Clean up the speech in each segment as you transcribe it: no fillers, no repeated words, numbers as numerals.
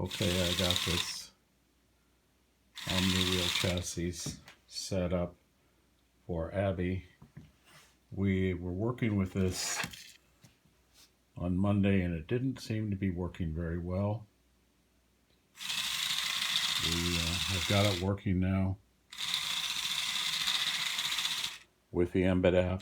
Okay, I got this Omni-Wheel Chassis set up for Abby. We were working with this on Monday and it didn't seem to be working very well. We have got it working now with the Embed app.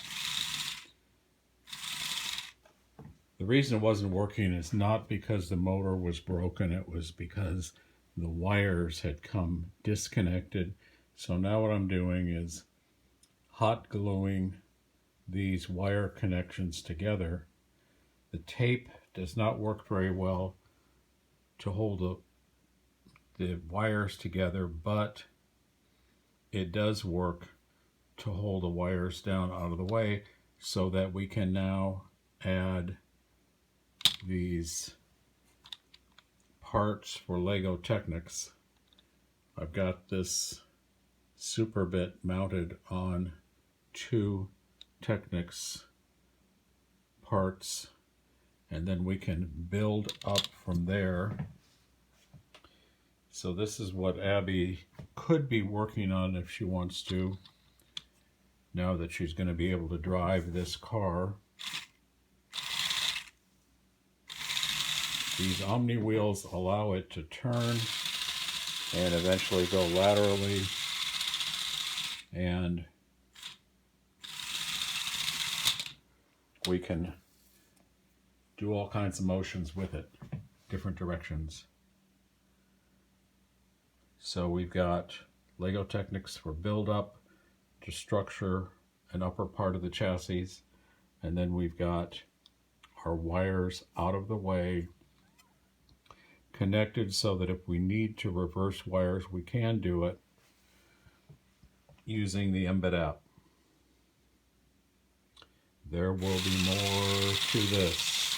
The reason it wasn't working is not because the motor was broken, it was because the wires had come disconnected. So now what I'm doing is hot gluing these wire connections together. The tape does not work very well to hold the wires together, but it does work to hold the wires down out of the way so that we can now add these parts for Lego Technics. I've got this Superbit mounted on 2 Technics parts, and then we can build up from there. So this is what Abby could be working on if she wants to, now that she's going to be able to drive this car. These Omni wheels allow it to turn and eventually go laterally, and we can do all kinds of motions with it, different directions. So we've got Lego Technics for build up to structure an upper part of the chassis, and then we've got our wires out of the way, connected so that if we need to reverse wires, we can do it using the Embed app. There will be more to this.